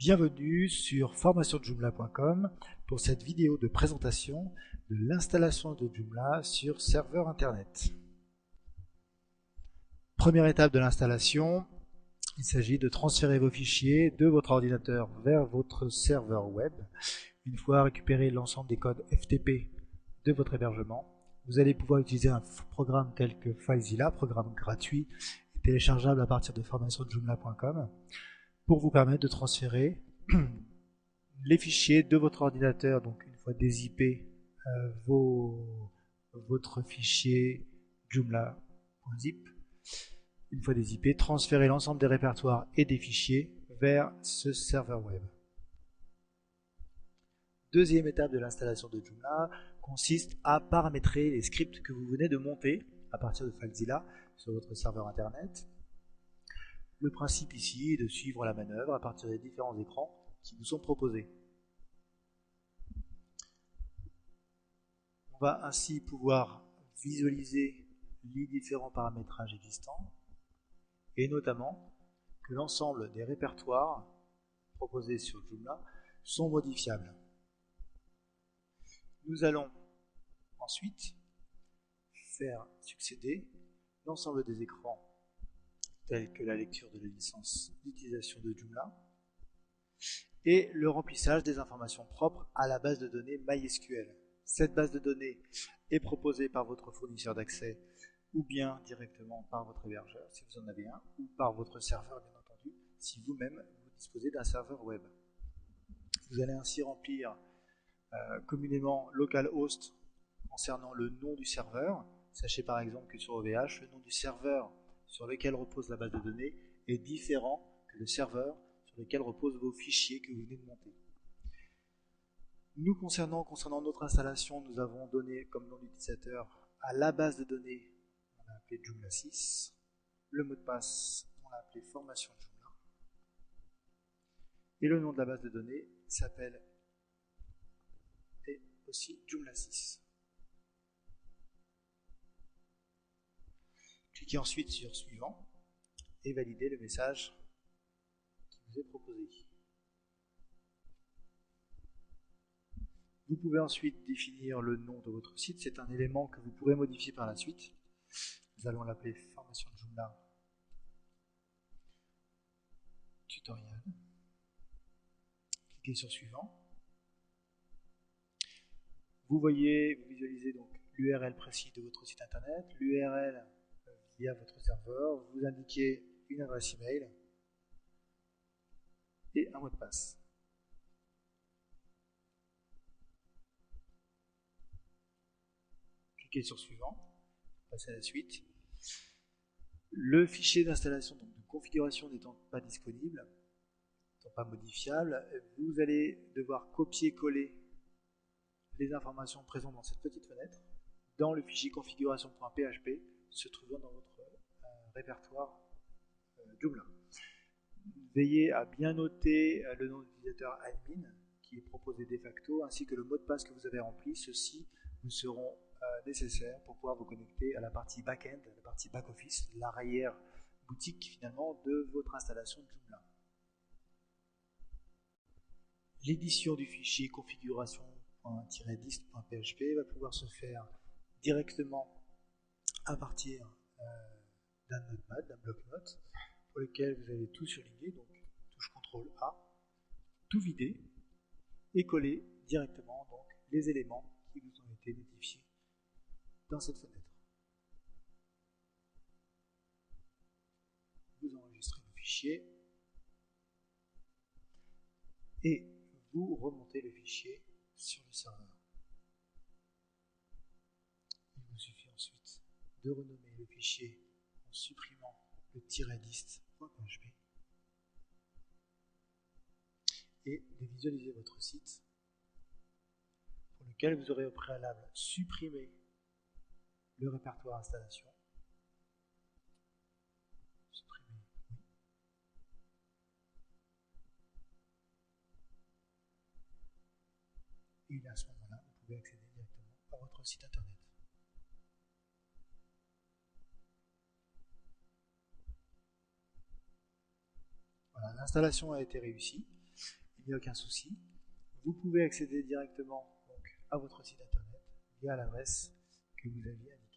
Bienvenue sur formationjoomla.com pour cette vidéo de présentation de l'installation de Joomla sur serveur internet. Première étape de l'installation, il s'agit de transférer vos fichiers de votre ordinateur vers votre serveur web. Une fois récupéré l'ensemble des codes FTP de votre hébergement, vous allez pouvoir utiliser un programme tel que FileZilla, programme gratuit et téléchargeable à partir de formationjoomla.com, pour vous permettre de transférer les fichiers de votre ordinateur, donc une fois dézippé votre fichier joomla.zip, une fois dézippé, transférer l'ensemble des répertoires et des fichiers vers ce serveur web. Deuxième étape de l'installation de Joomla consiste à paramétrer les scripts que vous venez de monter à partir de FileZilla sur votre serveur internet. Le principe ici est de suivre la manœuvre à partir des différents écrans qui vous sont proposés. On va ainsi pouvoir visualiser les différents paramétrages existants et notamment que l'ensemble des répertoires proposés sur Joomla sont modifiables. Nous allons ensuite faire succéder l'ensemble des écrans tels que la lecture de la licence d'utilisation de Joomla et le remplissage des informations propres à la base de données MySQL. Cette base de données est proposée par votre fournisseur d'accès ou bien directement par votre hébergeur si vous en avez un, ou par votre serveur bien entendu si vous-même vous disposez d'un serveur web. Vous allez ainsi remplir communément localhost concernant le nom du serveur. Sachez par exemple que sur OVH, le nom du serveur sur lequel repose la base de données est différent que le serveur sur lequel reposent vos fichiers que vous venez de monter. Nous concernant notre installation, nous avons donné comme nom d'utilisateur à la base de données, on l'a appelé Joomla 6, le mot de passe, on l'a appelé formation Joomla, et le nom de la base de données s'appelle aussi Joomla 6. Cliquez ensuite sur suivant et validez le message qui vous est proposé. Vous pouvez ensuite définir le nom de votre site, c'est un élément que vous pourrez modifier par la suite. Nous allons l'appeler formation Joomla tutoriel. Cliquez sur suivant. Vous visualisez donc l'URL précis de votre site internet, l'URL via votre serveur, vous indiquez une adresse email et un mot de passe. Cliquez sur suivant, passez à la suite. Le fichier d'installation, donc de configuration n'étant pas disponible, n'étant pas modifiable, vous allez devoir copier-coller les informations présentes dans cette petite fenêtre dans le fichier configuration.php se trouvant dans votre répertoire Joomla. Veillez à bien noter le nom d'utilisateur admin qui est proposé de facto ainsi que le mot de passe que vous avez rempli. Ceux-ci vous seront nécessaires pour pouvoir vous connecter à la partie back-end, la partie back-office, l'arrière boutique finalement de votre installation de Joomla. L'édition du fichier configuration.dist.php va pouvoir se faire directement à partir d'un notepad, d'un bloc-notes, pour lequel vous allez tout surligner, donc touche CTRL A, tout vider et coller directement donc les éléments qui vous ont été notifiés dans cette fenêtre. Vous enregistrez le fichier et vous remontez le fichier sur le serveur. Il vous suffit ensuite de renommer le fichier en supprimant le -dist.php et de visualiser votre site pour lequel vous aurez au préalable supprimé le répertoire installation. Supprimer, oui. Et à ce moment-là, vous pouvez accéder directement à votre site internet. Voilà, l'installation a été réussie. n'y a aucun souci. Vous pouvez accéder directement donc, à votre site internet via l'adresse que vous aviez indiquée.